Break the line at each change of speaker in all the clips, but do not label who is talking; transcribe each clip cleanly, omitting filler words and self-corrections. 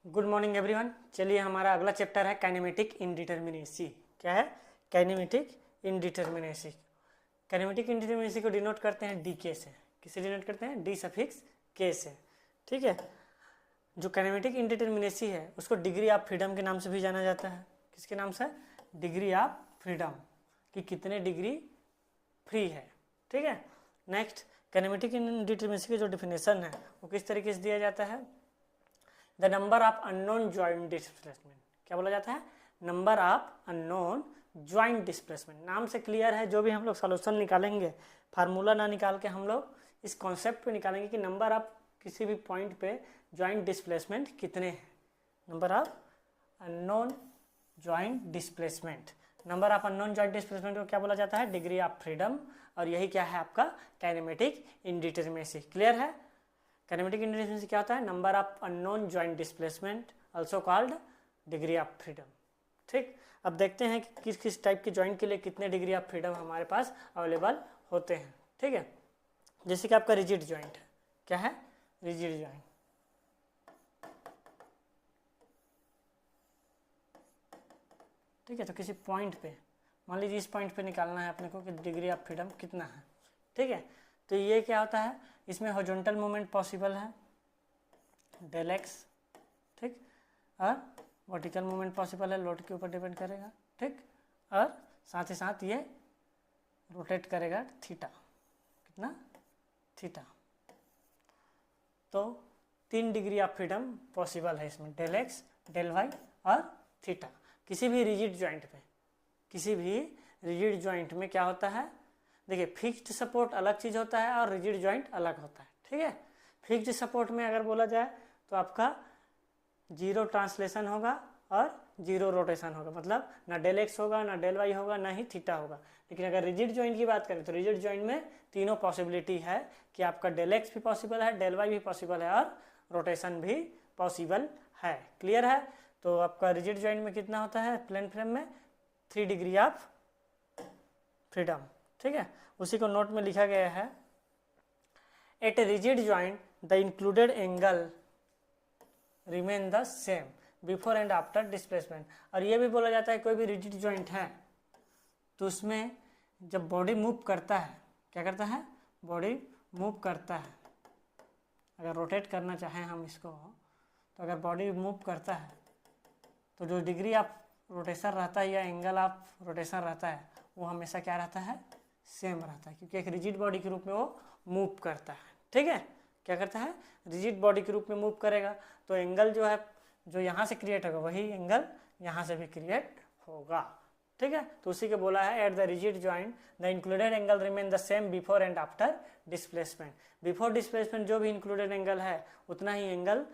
Good morning everyone. चलिए हमारा अगला चैप्टर है काइनेमेटिक इनडिटर्मिनेसी। क्या है? Kinematic indeterminacy. काइनेमेटिक इनडिटर्मिनेसी को डिनोट करते हैं डी के से। किसे डिनोट करते हैं? डी सफिक्स के से। ठीक है। जो काइनेमेटिक इनडिटर्मिनेसी है उसको डिग्री ऑफ फ्रीडम के नाम से भी जाना जाता है। किसके नाम से? डिग्री ऑफ फ्रीडम, कि कितने डिग्री फ्री है। ठीक है। नेक्स्ट, काइनेमेटिक इनडिटर्मिनेसी की जो डिफिनेशन है वो किस तरीके से दिया जाता है? The number of unknown joint displacement. क्या बोला जाता है? Number of unknown joint displacement. नाम से क्लियर है, जो भी हम लोग सॉल्यूशन निकालेंगे फार्मूला ना निकाल के हम लोग इस कॉन्सेप्ट पे निकालेंगे कि नंबर ऑफ किसी भी पॉइंट पे ज्वाइंट डिस्प्लेसमेंट कितने हैं। Number of unknown joint displacement. Number of unknown joint displacement को क्या बोला जाता है? Degree of freedom. और यही क्या है आपका? Kinematic indeterminacy. क्लियर है? काइनेमेटिक इनडिटर्मिनेसी क्या होता है? Number of unknown joint displacement, also called degree of freedom. ठीक। अब देखते हैं कि किस किस टाइप के ज्वाइंट के लिए कितने डिग्री ऑफ फ्रीडम हमारे पास अवेलेबल होते हैं। ठीक है। जैसे कि आपका रिजिड ज्वाइंट है। क्या है? Rigid joint. ठीक है। तो किसी पॉइंट पे, मान लीजिए इस पॉइंट पे निकालना है अपने को कि डिग्री ऑफ फ्रीडम कितना है। ठीक है। तो ये क्या होता है? इसमें हॉरिजॉन्टल मूवमेंट पॉसिबल है, डेल एक्स। ठीक। और वर्टिकल मूवमेंट पॉसिबल है, लोड के ऊपर डिपेंड करेगा। ठीक। और साथ ही साथ ये रोटेट करेगा थीटा। कितना? थीटा। तो 3 डिग्री ऑफ फ्रीडम पॉसिबल है इसमें, डेल एक्स, डेल वाई और थीटा। किसी भी रिजिड ज्वाइंट पे, किसी भी रिजिड ज्वाइंट में क्या होता है? देखिए, फिक्स्ड सपोर्ट अलग चीज़ होता है और रिजिड ज्वाइंट अलग होता है। ठीक है। फिक्स्ड सपोर्ट में अगर बोला जाए तो आपका जीरो ट्रांसलेशन होगा और जीरो रोटेशन होगा, मतलब ना डेल एक्स होगा, ना डेल वाई होगा, ना ही थीटा होगा। लेकिन अगर रिजिड ज्वाइंट की बात करें तो रिजिड ज्वाइंट में तीनों पॉसिबिलिटी है कि आपका डेल एक्स भी पॉसिबल है, डेल वाई भी पॉसिबल है और रोटेशन भी पॉसिबल है। क्लियर है? तो आपका रिजिड ज्वाइंट में कितना होता है प्लेन फ्रेम में? 3 डिग्री ऑफ फ्रीडम। ठीक है। उसी को नोट में लिखा गया है, at a rigid joint the included angle remain the same before and after displacement. और ये भी बोला जाता है कोई भी रिजिड ज्वाइंट है तो उसमें जब बॉडी मूव करता है, क्या करता है? बॉडी मूव करता है। अगर रोटेट करना चाहें हम इसको, तो अगर बॉडी मूव करता है तो जो डिग्री ऑफ रोटेशन रहता है या एंगल ऑफ रोटेशन रहता है वो हमेशा क्या रहता है? सेम रहता है, क्योंकि एक रिजिड बॉडी के रूप में वो मूव करता है। ठीक है। क्या करता है? रिजिड बॉडी के रूप में मूव करेगा तो एंगल जो है, जो यहाँ से क्रिएट होगा वही एंगल यहाँ से भी क्रिएट होगा। ठीक है। तो उसी के बोला है, at the rigid joint the included angle remain the same before and after displacement. Before displacement जो भी इंक्लूडेड एंगल है उतना ही एंगल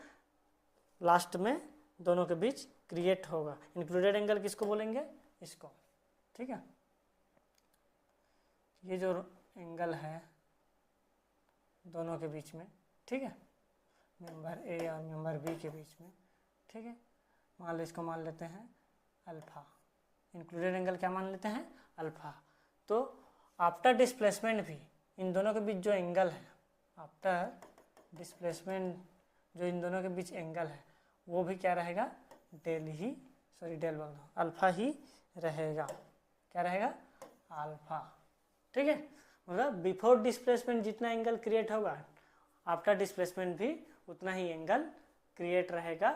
लास्ट में दोनों के बीच क्रिएट होगा। इंक्लूडेड एंगल किसको बोलेंगे? इसको। ठीक है। ये जो एंगल है दोनों के बीच में, ठीक है, मेंबर ए और मेंबर बी के बीच में, ठीक है, मान लो इसको मान लेते हैं अल्फा। इंक्लूडेड एंगल क्या मान लेते हैं? अल्फा। तो आफ्टर डिस्प्लेसमेंट भी इन दोनों के बीच जो एंगल है, आफ्टर डिस्प्लेसमेंट जो इन दोनों के बीच एंगल है वो भी क्या रहेगा? डेल ही, सॉरी डेल बोल दो, अल्फा ही रहेगा। क्या रहेगा? अल्फा। ठीक है। मतलब बिफोर डिस्प्लेसमेंट जितना एंगल क्रिएट होगा आफ्टर डिस्प्लेसमेंट भी उतना ही एंगल क्रिएट रहेगा,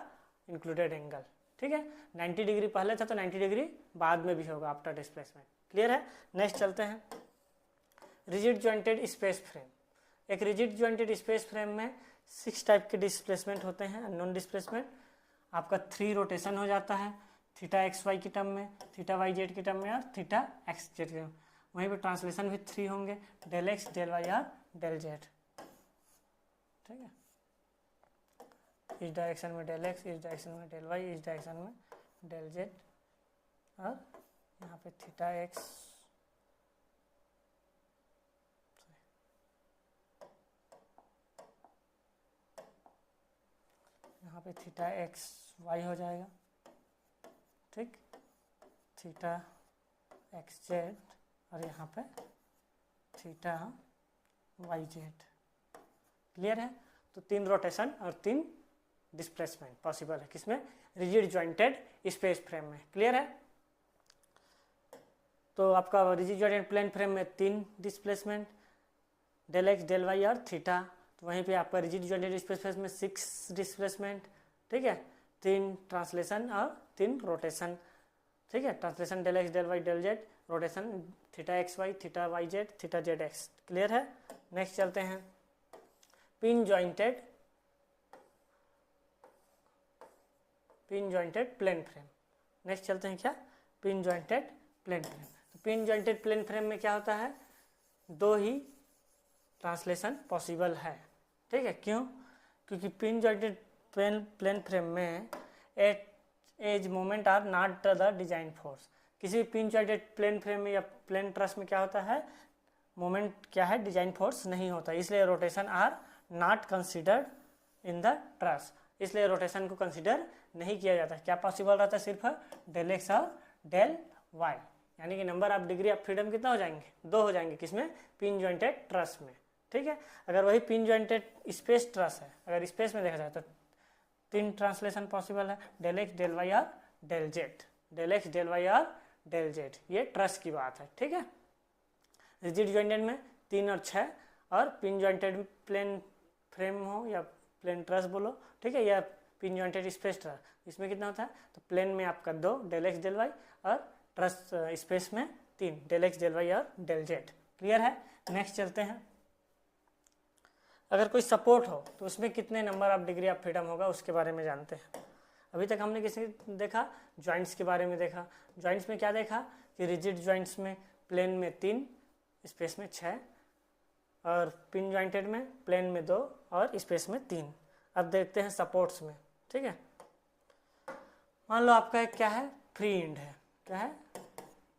इंक्लूडेड एंगल। ठीक है। 90 डिग्री पहले था तो 90 डिग्री बाद में भी होगा आफ्टर डिस्प्लेसमेंट। क्लियर है? नेक्स्ट चलते हैं, रिजिड ज्वाइंटेड स्पेस फ्रेम। एक रिजिड ज्वाइंटेड स्पेस फ्रेम में 6 टाइप के डिस्प्लेसमेंट होते हैं। अननोन डिस्प्लेसमेंट आपका 3 रोटेशन हो जाता है, थीटा एक्स वाई की टर्म में, थीटा वाई जेड की टर्म में और थीटा एक्स जेड की। वहीं पे ट्रांसलेशन भी 3 होंगे, डेल एक्स, डेल वाई और डेल जेड। ठीक है। इस डायरेक्शन में डेल एक्स, इस डायरेक्शन में डेल वाई, इस डायरेक्शन में डेल जेड और यहाँ पे थीटा एक्स, यहाँ पे थीटा एक्स वाई हो जाएगा। ठीक। थीटा एक्स जेड और यहाँ पे थीटा वाई जेड। क्लियर है? तो 3 रोटेशन और 3 डिस्प्लेसमेंट पॉसिबल है, किसमें? रिजिड जॉइंटेड स्पेस फ्रेम में। क्लियर है? तो आपका रिजिड जॉइंटेड प्लेन फ्रेम में 3 displacement, del x, del y और थीटा। तो वहीं पे आपका रिजिड जॉइंटेड स्पेस फ्रेम में 6 डिस्प्लेसमेंट, ठीक है, 3 ट्रांसलेशन और 3 रोटेशन, ठीक है, translation del x, del Y, del z, rotation theta x Y, theta Y Z, theta Z x. Clear है? नेक्स्ट चलते हैं pin jointed plane frame. Next चलते हैं क्या? Pin jointed plane frame. तो पिन जॉइंटेड प्लेन फ्रेम में क्या होता है? 2 ही ट्रांसलेशन पॉसिबल है, ठीक है। क्यों? क्योंकि पिन जॉइंटेड प्लेन फ्रेम में as moment are not the design force. किसी भी पिन जॉइंटेड प्लेन फ्रेम में या प्लेन ट्रस में क्या होता है? मोमेंट क्या है? डिजाइन फोर्स नहीं होता, इसलिए rotation are not considered in the truss, इसलिए रोटेशन को कंसिडर नहीं किया जाता। क्या पॉसिबल रहता है? सिर्फ डेल एक्स और डेल वाई, यानी कि number of degree of freedom कितना हो जाएंगे? 2 हो जाएंगे। किसमें? पिन जॉइंटेड ट्रस में, ठीक है। अगर वही पिन जॉइंटेड स्पेस ट्रस है, अगर स्पेस में देखा जाए तो 3 ट्रांसलेशन पॉसिबल है, डेल एक्स, डेल वाई और del z, del x, del y और डेल जेड। ये ट्रस की बात है, ठीक है। रिजिड जॉइंटेड में 3 और 6, और पिन जॉइंटेड प्लेन फ्रेम हो या प्लेन ट्रस बोलो, ठीक है, या पिन जॉइंटेड स्पेस ट्रस, इसमें कितना होता है? तो प्लेन में आपका 2 डेल एक्स, डेल वाई, और ट्रस स्पेस में 3 डेल एक्स, डेल वाई और डेल जेड। क्लियर है? नेक्स्ट चलते हैं। अगर कोई सपोर्ट हो तो उसमें कितने number of degree of freedom होगा, उसके बारे में जानते हैं। अभी तक हमने किसी देखा? जॉइंट्स के बारे में देखा। जॉइंट्स में क्या देखा? कि रिजिड जॉइंट्स में प्लेन में 3, स्पेस में 6, और पिन जॉइंटेड में प्लेन में 2 और स्पेस में 3। अब देखते हैं सपोर्ट्स में, ठीक है। मान लो आपका एक क्या है? फ्री इंड है। क्या है?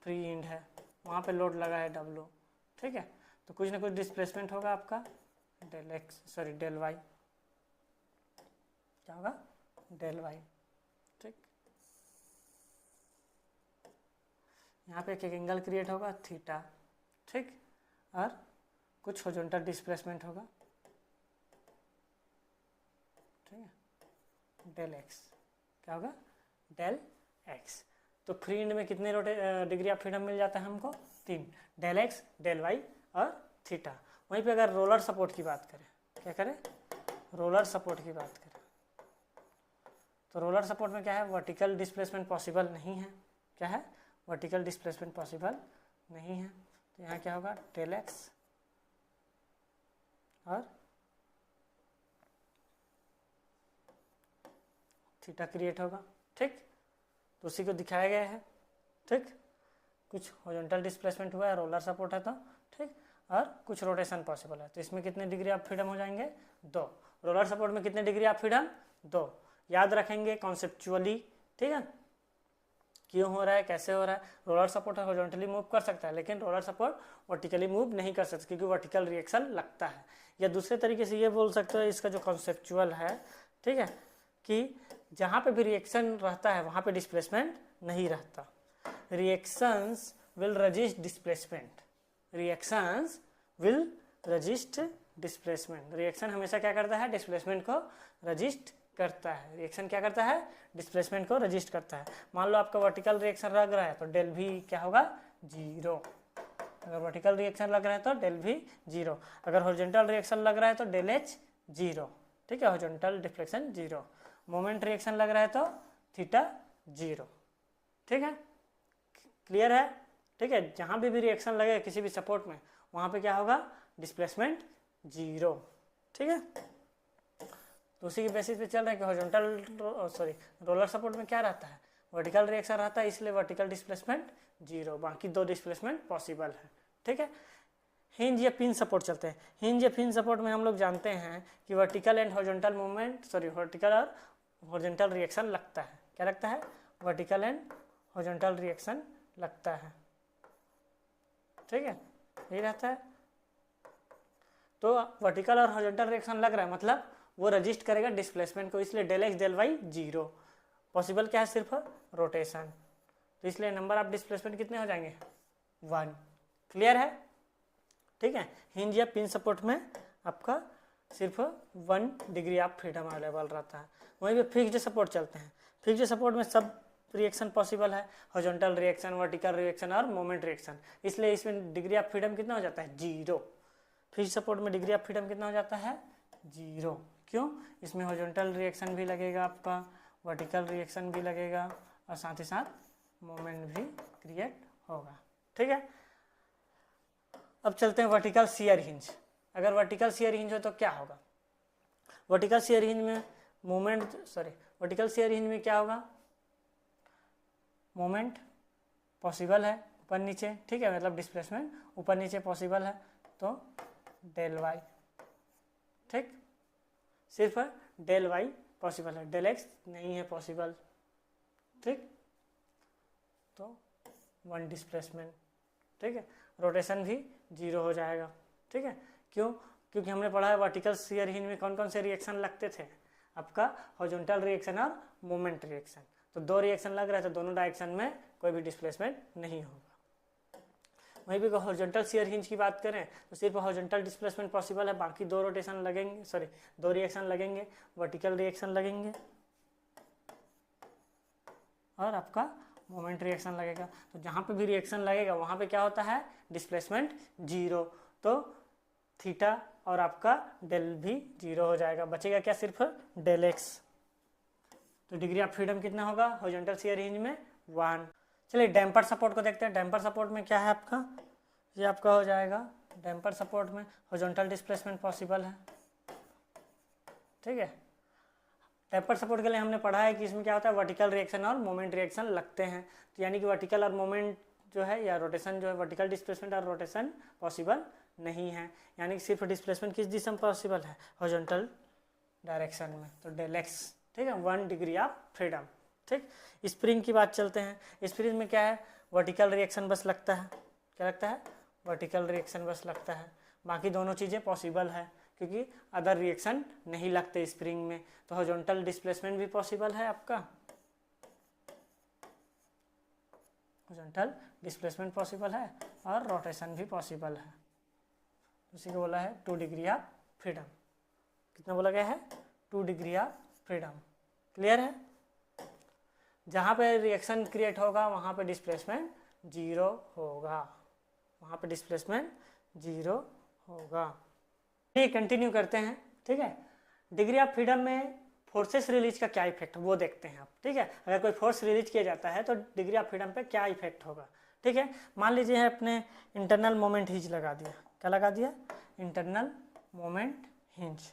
फ्री इंड है, वहाँ पे लोड लगा है W, ठीक है। तो कुछ ना कुछ डिस्प्लेसमेंट होगा आपका, del x, sorry del y, क्या होगा? डेल वाई, ठीक। यहाँ पे एक एंगल क्रिएट होगा थीटा, ठीक, और कुछ हॉरिजॉन्टल डिस्प्लेसमेंट होगा, ठीक है, डेल एक्स। क्या होगा? Del x. तो फ्री इंड में कितने डिग्री ऑफ फ्रीडम मिल जाता है हमको? 3, डेल एक्स, डेल वाई और थीटा। वहीं पे अगर रोलर सपोर्ट की बात करें, क्या करें? रोलर सपोर्ट की बात करें, तो रोलर सपोर्ट में क्या है? वर्टिकल डिस्प्लेसमेंट पॉसिबल नहीं है। क्या है? वर्टिकल डिस्प्लेसमेंट पॉसिबल नहीं है। तो यहाँ क्या होगा? डेल एक्स और थीटा क्रिएट होगा, ठीक। तो उसी को दिखाया गया है, ठीक। कुछ हॉरिजॉन्टल डिस्प्लेसमेंट हुआ है, रोलर सपोर्ट है तो, ठीक, और कुछ रोटेशन पॉसिबल है। तो इसमें कितने डिग्री ऑफ फ्रीडम हो जाएंगे? 2। रोलर सपोर्ट में कितने डिग्री ऑफ फ्रीडम? 2। याद रखेंगे कॉन्सेप्चुअली, ठीक है, क्यों हो रहा है, कैसे हो रहा है। रोलर सपोर्ट हॉरिजॉन्टली मूव कर सकता है, लेकिन रोलर सपोर्ट वर्टिकली मूव नहीं कर सकता, क्योंकि वर्टिकल रिएक्शन लगता है। या दूसरे तरीके से ये बोल सकते हो, इसका जो कॉन्सेप्चुअल है, ठीक है, कि जहाँ पे भी रिएक्शन रहता है वहाँ पे डिस्प्लेसमेंट नहीं रहता। Reactions will resist displacement, reactions will resist displacement. Reaction हमेशा क्या करता है? डिस्प्लेसमेंट को रजिस्ट करता है। रिएक्शन क्या करता है? डिस्प्लेसमेंट को रजिस्ट करता है। मान लो आपका वर्टिकल रिएक्शन लग रहा है तो डेल भी क्या होगा? 0। अगर वर्टिकल रिएक्शन लग रहा है तो डेल भी 0। अगर हॉरिजॉन्टल रिएक्शन लग रहा है तो डेल एच 0, ठीक है, हॉरिजॉन्टल डिफ्लेक्शन 0। मोमेंट रिएक्शन लग रहा है तो थीटा 0, ठीक है, क्लियर है, ठीक है। जहाँ भी रिएक्शन लगे किसी भी सपोर्ट में, वहाँ पे क्या होगा? डिस्प्लेसमेंट 0, ठीक है। तो उसी के बेसिस पे चल रहा है कि हॉरिजॉन्टल रोलर सपोर्ट में क्या रहता है? वर्टिकल रिएक्शन रहता है, इसलिए वर्टिकल डिस्प्लेसमेंट 0, बाकी 2 डिस्प्लेसमेंट पॉसिबल है, ठीक है। हिंज या पिन सपोर्ट चलते हैं। हिंज या पिन सपोर्ट में हम लोग जानते हैं कि vertical and horizontal movement, vertical और हॉरिजॉन्टल रिएक्शन लगता है। क्या लगता है? वर्टिकल एंड हॉरिजॉन्टल रिएक्शन लगता है, ठीक है, यही रहता है। तो वर्टिकल और हॉरिजॉन्टल रिएक्शन लग रहा है, मतलब वो रजिस्ट करेगा डिस्प्लेसमेंट को, इसलिए del x del y 0। Possible क्या है? सिर्फ रोटेशन, तो इसलिए नंबर ऑफ डिस्प्लेसमेंट कितने हो जाएंगे? 1। क्लियर है, ठीक है। हिंज या पिन सपोर्ट में आपका सिर्फ 1 डिग्री ऑफ फ्रीडम अवेलेबल रहता है। वहीं पे फिक्स्ड सपोर्ट चलते हैं, फिक्स्ड सपोर्ट में सब रिएक्शन पॉसिबल है, हॉरिजॉन्टल रिएक्शन, वर्टिकल रिएक्शन और मोमेंट रिएक्शन, इसलिए इसमें डिग्री ऑफ फ्रीडम कितना हो जाता है 0। फिक्स्ड सपोर्ट में डिग्री ऑफ फ्रीडम कितना हो जाता है 0। क्यों? इसमें हॉरिजॉन्टल रिएक्शन भी लगेगा आपका, वर्टिकल रिएक्शन भी लगेगा और साथ ही साथ मोमेंट भी क्रिएट होगा। ठीक है, अब चलते हैं वर्टिकल शियर हिंज। अगर वर्टिकल शियर हिंज हो तो क्या होगा? वर्टिकल शियर हिंज में वर्टिकल शियर हिंज में क्या होगा? मोमेंट पॉसिबल है ऊपर नीचे, ठीक है, मतलब डिस्प्लेसमेंट ऊपर नीचे पॉसिबल है, तो डेल वाई, ठीक, सिर्फ डेल वाई पॉसिबल है, डेल एक्स नहीं है पॉसिबल, ठीक, तो 1 डिस्प्लेसमेंट, ठीक है, रोटेशन भी 0 हो जाएगा। ठीक है, क्यों? क्योंकि हमने पढ़ा है वर्टिकल शियर हिंज में कौन कौन से रिएक्शन लगते थे, आपका हॉरिजॉन्टल रिएक्शन और मोमेंट रिएक्शन, तो 2 रिएक्शन लग रहा है, तो दोनों डायरेक्शन में कोई भी डिस्प्लेसमेंट नहीं होगा। वहीं पे हॉरिजॉन्टल शियर हिंज की बात करें तो सिर्फ हॉरिजॉन्टल डिस्प्लेसमेंट पॉसिबल है, बाकी 2 रोटेशन लगेंगे, 2 रिएक्शन लगेंगे, वर्टिकल रिएक्शन लगेंगे और आपका मोमेंट रिएक्शन लगेगा। तो जहाँ पे भी रिएक्शन लगेगा वहाँ पे क्या होता है? डिस्प्लेसमेंट 0, तो थीटा और आपका डेल भी 0 हो जाएगा, बचेगा क्या? सिर्फ डेल एक्स। तो डिग्री ऑफ फ्रीडम कितना होगा हॉरिजॉन्टल शियर हिंज में? 1। चलिए डैम्पर सपोर्ट को देखते हैं। डैम्पर सपोर्ट में क्या है आपका? ये आपका हो जाएगा, डैम्पर सपोर्ट में हॉरिजॉन्टल डिस्प्लेसमेंट पॉसिबल है, ठीक है। डैम्पर सपोर्ट के लिए हमने पढ़ा है कि इसमें क्या होता है, वर्टिकल रिएक्शन और मोमेंट रिएक्शन लगते हैं, तो यानी कि वर्टिकल और मोमेंट जो है या रोटेशन जो है, वर्टिकल डिस्प्लेसमेंट और रोटेशन पॉसिबल नहीं है, यानी कि सिर्फ डिस्प्लेसमेंट किस दिशा में पॉसिबल है? हॉरिजॉन्टल डायरेक्शन में, तो डेल एक्स, ठीक है, 1 डिग्री ऑफ फ्रीडम, ठीक। स्प्रिंग की बात चलते हैं। स्प्रिंग में क्या है? वर्टिकल रिएक्शन बस लगता है, क्या लगता है? वर्टिकल रिएक्शन बस लगता है, बाकी दोनों चीज़ें पॉसिबल है क्योंकि अदर रिएक्शन नहीं लगते स्प्रिंग में, तो हॉरिजॉन्टल डिस्प्लेसमेंट भी पॉसिबल है आपका, हॉरिजॉन्टल डिस्प्लेसमेंट पॉसिबल है और रोटेशन भी पॉसिबल है। उसी को बोला है 2 डिग्री ऑफ फ्रीडम। कितना बोला गया है? 2 डिग्री ऑफ फ्रीडम। क्लियर है? जहाँ पे रिएक्शन क्रिएट होगा वहाँ पे डिस्प्लेसमेंट 0 होगा, वहाँ पे डिस्प्लेसमेंट 0 होगा। ये कंटिन्यू करते हैं, ठीक है। डिग्री ऑफ फ्रीडम में फोर्सेस रिलीज का क्या इफेक्ट वो देखते हैं आप, ठीक है। अगर कोई फोर्स रिलीज किया जाता है तो डिग्री ऑफ फ्रीडम पे क्या इफेक्ट होगा, ठीक है। मान लीजिए है अपने इंटरनल मोमेंट हिंज लगा दिया, क्या लगा दिया? इंटरनल मोमेंट हिंज,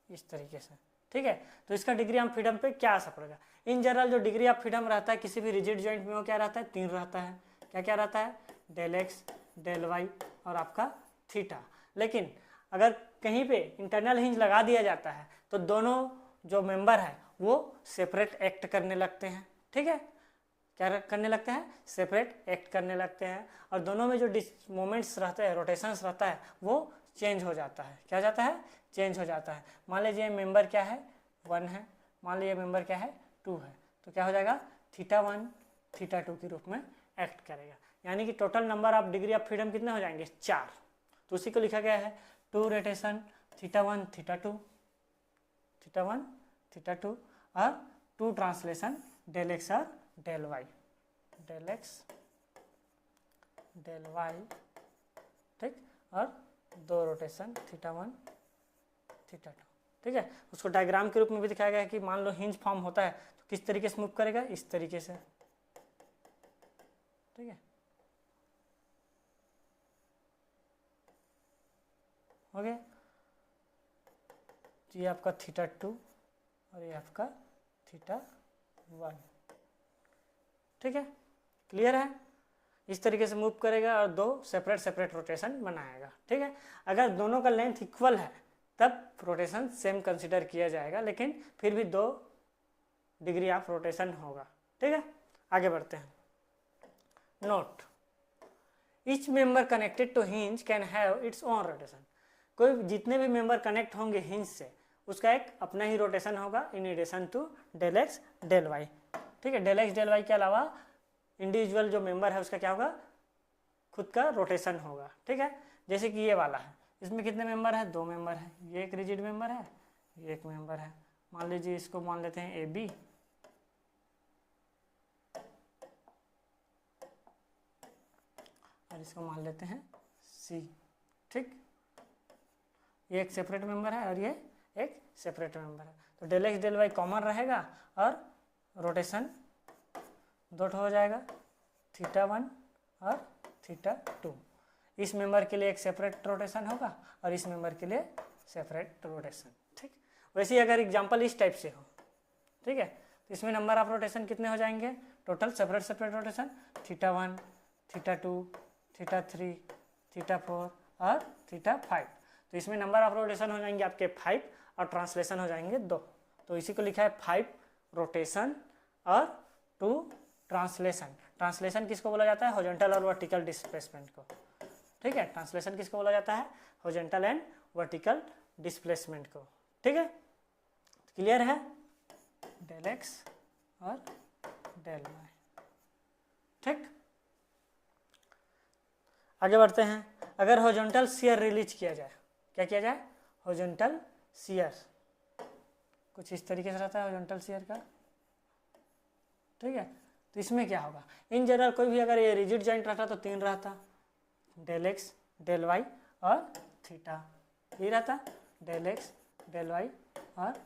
इस तरीके से, ठीक है। तो इसका डिग्री ऑफ फ्रीडम पे क्या असर पड़ेगा? इन जनरल जो डिग्री ऑफ फ्रीडम रहता है किसी भी रिजिड जॉइंट में वो क्या रहता है? 3 रहता है। क्या क्या रहता है? डेल एक्स, डेल वाई और आपका थीटा। लेकिन अगर कहीं पे इंटरनल हिंज लगा दिया जाता है तो दोनों जो मेंबर है वो सेपरेट एक्ट करने लगते हैं, ठीक है। क्या करने लगते हैं? सेपरेट एक्ट करने लगते हैं, और दोनों में जो मोमेंट्स रहते हैं, रोटेशंस रहता है, वो चेंज हो जाता है। क्या हो जाता है? चेंज हो जाता है। मान लीजिए मेंबर क्या है? 1 है, मान लीजिए मेंबर क्या है? 2 है, तो क्या हो जाएगा? θ1 θ2 के रूप में एक्ट करेगा, यानी कि total number of degree of freedom कितने हो जाएंगे? 4। तो उसी को लिखा गया है 2 रोटेशन θ1 θ2 θ1 θ2 और 2 ट्रांसलेशन डेल एक्स और del Y, del x del y, ठीक, और 2 रोटेशन θ1 θ2, ठीक है। उसको डायग्राम के रूप में भी दिखाया गया है कि मान लो हिंज फॉर्म होता है तो किस तरीके से मूव करेगा? इस तरीके से, ठीक है। हो गया? ये आपका θ2 और ये आपका θ1, ठीक है। क्लियर है? इस तरीके से मूव करेगा और 2 सेपरेट रोटेशन बनाएगा, ठीक है। अगर दोनों का लेंथ इक्वल है तब रोटेशन सेम कंसीडर किया जाएगा, लेकिन फिर भी 2 डिग्री ऑफ रोटेशन होगा, ठीक है। आगे बढ़ते हैं। Note, each member connected to hinge can have its own rotation. कोई जितने भी मेंबर कनेक्ट होंगे हिंज से उसका एक अपना ही रोटेशन होगा, in addition to del x del y, ठीक है। डेल एक्स डेल वाई के अलावा इंडिविजुअल जो मेंबर है उसका क्या होगा? खुद का रोटेशन होगा, ठीक है। जैसे कि ये वाला है, इसमें कितने मेंबर है? 2 मेंबर है, ये एक रिजिड मेंबर है, ये एक मेंबर है। मान लीजिए इसको मान लेते हैं ए बी, और इसको मान लेते हैं सी। ठीक, ये एक सेपरेट मेंबर है और ये एक सेपरेट मेंबर है। तो del x del y common रहेगा और रोटेशन 2 हो जाएगा, θ1 और θ2। इस मेंबर के लिए एक सेपरेट रोटेशन होगा और इस मेंबर के लिए सेपरेट रोटेशन। ठीक, वैसे ही अगर एग्जांपल इस टाइप से हो, ठीक है, तो इसमें नंबर ऑफ रोटेशन कितने हो जाएंगे टोटल सेपरेट सेपरेट रोटेशन? θ1, θ2, θ3, θ4 और θ5। तो इसमें नंबर ऑफ रोटेशन हो जाएंगे आपके 5 और ट्रांसलेशन हो जाएंगे 2। तो इसी को लिखा है 5 रोटेशन और 2 ट्रांसलेशन। ट्रांसलेशन किसको बोला जाता है? हॉरिजॉन्टल और वर्टिकल डिस्प्लेसमेंट को। ठीक है, ट्रांसलेशन किसको बोला जाता है? हॉरिजॉन्टल एंड वर्टिकल डिस्प्लेसमेंट को। ठीक है, क्लियर है? डेल एक्स और डेल वाई। ठीक, आगे बढ़ते हैं। अगर हॉरिजॉन्टल शियर रिलीज किया जाए, क्या किया जाए? हॉरिजॉन्टल शियर कुछ इस तरीके से रहता है हॉरिजॉन्टल शियर का। ठीक है, तो इसमें क्या होगा? इन जनरल कोई भी अगर ये रिजिड जॉइंट रहता तो 3 रहता, डेल एक्स डेल वाई और थीटा, ये रहता डेल एक्स डेल वाई और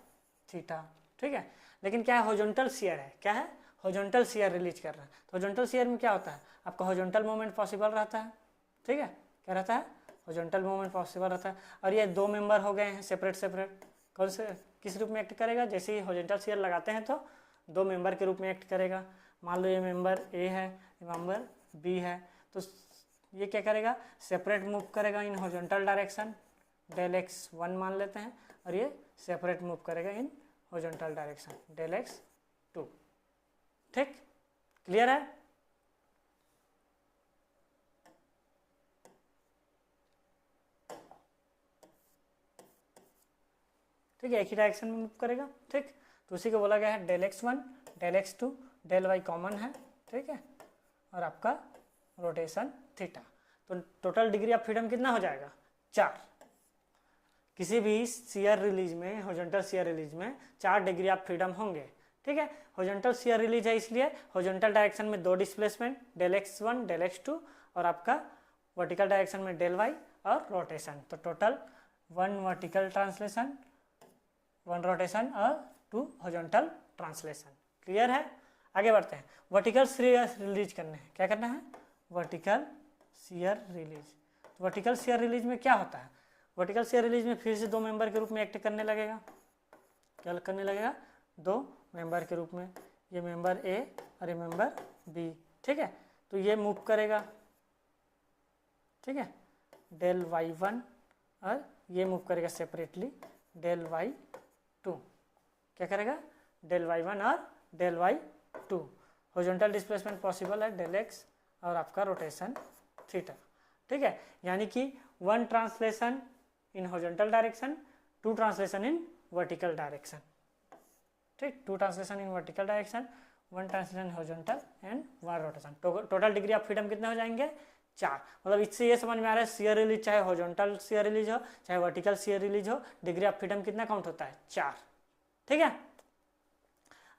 थीटा। ठीक है, लेकिन क्या है? हॉरिजॉन्टल शियर है। क्या है? हॉरिजॉन्टल शियर रिलीज कर रहा है। तो हॉरिजॉन्टल शियर में क्या होता है? आपका हॉरिजॉन्टल मूवमेंट पॉसिबल रहता है। ठीक है, क्या रहता है? हॉरिजॉन्टल मूवमेंट पॉसिबल रहता है। और ये 2 मेंबर हो गए हैं सेपरेट सेपरेट। कौन से किस रूप में एक्ट करेगा? जैसे ही हॉरिजॉन्टल शियर लगाते हैं तो 2 मेंबर के रूप में एक्ट करेगा। मान लो ये मेंबर ए है, ये मेंबर बी है, तो ये क्या करेगा? सेपरेट मूव करेगा in horizontal direction, del x 1 मान लेते हैं, और ये सेपरेट मूव करेगा in horizontal direction, del x 2। ठीक, क्लियर है? ठीक है, एक ही डायरेक्शन में मूव करेगा। ठीक, तो उसी को बोला गया है del x 1 del x 2, del y common है। ठीक है, और आपका रोटेशन थीटा। तो टोटल डिग्री ऑफ फ्रीडम कितना हो जाएगा? 4। किसी भी शियर रिलीज में, हॉरिजॉन्टल शियर रिलीज में 4 डिग्री ऑफ फ्रीडम होंगे। ठीक है, हॉरिजॉन्टल शियर रिलीज है इसलिए हॉरिजॉन्टल डायरेक्शन में 2 displacement, del x 1 del x 2, और आपका वर्टिकल डायरेक्शन में डेल वाई और रोटेशन। तो टोटल 1 वर्टिकल ट्रांसलेशन, 1 रोटेशन और 2 हॉरिजॉन्टल ट्रांसलेशन। क्लियर है? आगे बढ़ते हैं। वर्टिकल शियर रिलीज करने हैं। क्या करना है? Vertical shear release. तो वर्टिकल शियर रिलीज में क्या होता है? वर्टिकल शियर रिलीज में फिर से 2 मेंबर के रूप में एक्ट करने लगेगा। क्या करने लगेगा? 2 मेंबर के रूप में। ये मेंबर ए और ये मेंबर बी। ठीक है, तो ये मूव करेगा। ठीक है, डेल वाई 1 और ये मूव करेगा सेपरेटली, डेल वाई 2। क्या करेगा? डेल वाई 1 और del y 2। Horizontal displacement possible है, डेल एक्स और आपका रोटेशन थीटा। ठीक है, यानी कि 1 translation in horizontal direction, 2 translation in vertical direction. ठीक, 2 translation in vertical direction, 1 translation horizontal and 1 rotation. Total degree of freedom कितने हो जाएंगे? 4। मतलब इससे ये समझ में आ रहा है शियर रिलीज चाहे हॉरिजॉन्टल शियर रिलीज हो चाहे वर्टिकल शियर रिलीज हो, डिग्री ऑफ फ्रीडम कितना काउंट होता है? 4। ठीक है,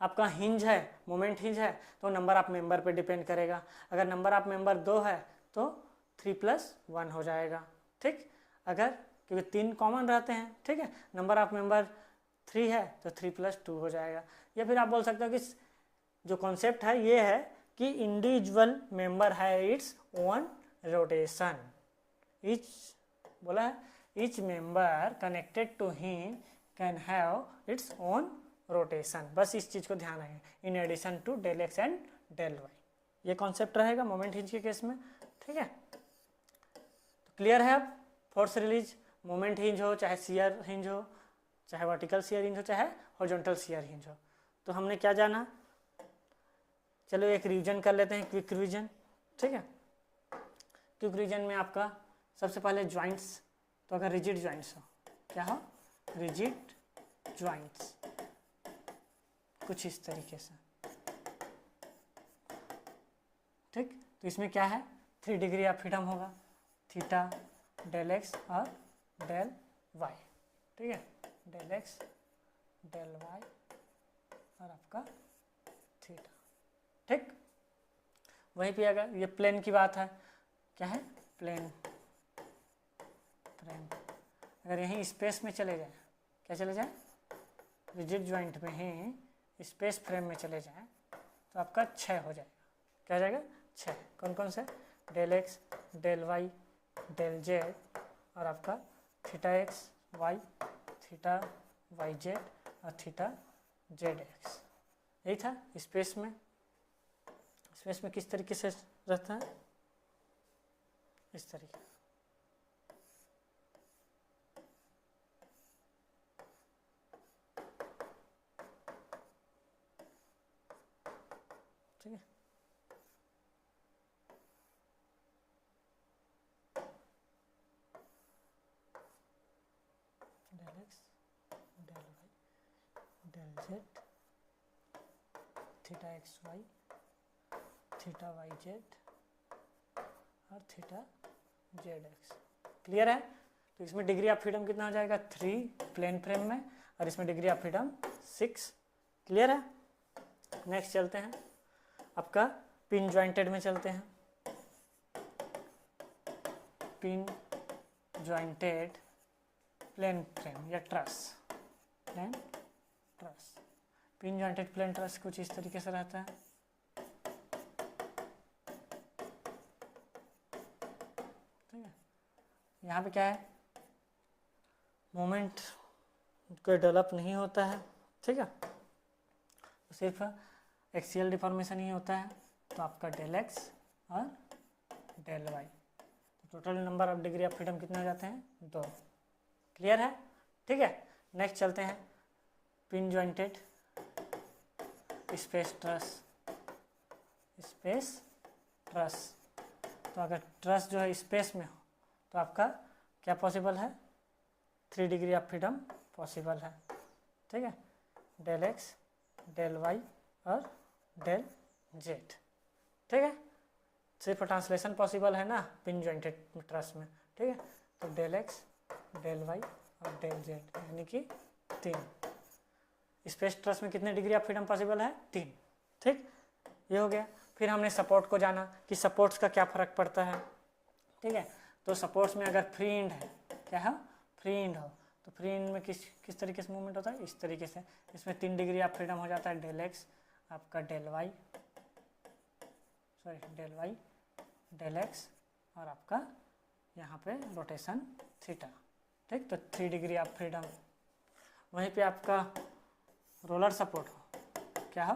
आपका हिंज है, मोमेंट हिंज है, तो नंबर ऑफ मेंबर पे डिपेंड करेगा। अगर नंबर ऑफ मेंबर 2 है तो 3 + 1 हो जाएगा। ठीक, अगर क्योंकि 3 कॉमन रहते हैं। ठीक है, नंबर ऑफ मेंबर 3 है तो 3 + 2 हो जाएगा। या फिर आप बोल सकते हो कि जो कॉन्सेप्ट है ये है कि इंडिविजुअल मेंबर है इट्स ओन रोटेशन। ईच बोला है each member connected to him can have its own rotation. बस इस चीज को ध्यान रखें, in addition to del x and del y. ये कॉन्सेप्ट रहेगा मोमेंट हिंज के केस में। ठीक है, तो क्लियर है अब? फोर्स रिलीज, मोमेंट हिंज हो चाहे शियर हिंज हो, चाहे वर्टिकल शियर हिंज हो चाहे हॉरिजॉन्टल शियर हिंज हो, तो हमने क्या जाना? चलो एक रिवीजन कर लेते हैं, क्विक रिवीजन। ठीक है, क्विक रिवीजन में आपका सबसे पहले ज्वाइंट्स। तो अगर रिजिड ज्वाइंट्स हो, क्या हो? रिजिड ज्वाइंट्स कुछ इस तरीके से। ठीक, तो इसमें क्या है? 3 डिग्री ऑफ फ्रीडम होगा, थीटा, डेल एक्स और डेल वाई, ठीक है, डेल एक्स डेल वाई और आपका थीटा, ठीक। वहीं पे अगर ये प्लेन की बात है, क्या है, प्लेन फ्रेम, अगर यहीं स्पेस में चले जाए, क्या चले जाए, रिजिड ज्वाइंट में ही स्पेस फ्रेम में चले जाए तो आपका 6 हो जाएगा, क्या जाएगा 6। कौन कौन से, del x del Y del z और आपका theta x Y theta Y z और थीटा जेड एक्स, यही था। स्पेस में किस तरीके से रहता है, इस तरीके, ठीक है। Del x del Y del z theta x Y theta Y z और थीटा जेड एक्स, क्लियर है। तो इसमें डिग्री ऑफ फ्रीडम कितना हो जाएगा 3 प्लेन फ्रेम में, और इसमें डिग्री ऑफ फ्रीडम 6, क्लियर है। नेक्स्ट चलते हैं आपका पिन ज्वाइंटेड में चलते हैं। पिन ज्वाइंटेड प्लेन फ्रेम या truss, plane truss, pin jointed plane truss कुछ इस तरीके से रहता है, ठीक है। यहाँ पे क्या है, मोमेंट कोई डेवलप नहीं होता है, ठीक है, तो सिर्फ एक्सियल डिफॉर्मेशन ही होता है। तो आपका डेल एक्स और डेल वाई, तो total number of degree of freedom कितने हो जाते हैं, 2, क्लियर है, ठीक है। नेक्स्ट चलते हैं पिन ज्वाइंटेड स्पेस ट्रस, तो अगर ट्रस जो है स्पेस में हो तो आपका क्या पॉसिबल है, 3 डिग्री ऑफ फ्रीडम पॉसिबल है, ठीक है, डेल एक्स डेल वाई और डेल जेड, ठीक है। सिर्फ ट्रांसलेशन पॉसिबल है ना पिन ज्वाइंटेड ट्रस में, ठीक है। तो डेल एक्स डेल वाई और डेल जेड यानी कि 3। स्पेस ट्रस में कितने डिग्री ऑफ फ्रीडम पॉसिबल है, 3, ठीक, ये हो गया। फिर हमने सपोर्ट को जाना कि सपोर्ट्स का क्या फ़र्क पड़ता है, ठीक है। तो सपोर्ट्स में अगर फ्री एंड है, क्या है, फ्री एंड हो, तो फ्री एंड में किस तरीके से मूवमेंट होता है, इस तरीके से। इसमें 3 डिग्री ऑफ फ्रीडम हो जाता है, डेल एक्स आपका डेल वाई डेल एक्स और आपका यहाँ पे रोटेशन थीटा, ठीक। तो 3 डिग्री ऑफ फ्रीडम। वहीं पे आपका रोलर सपोर्ट हो, क्या हो,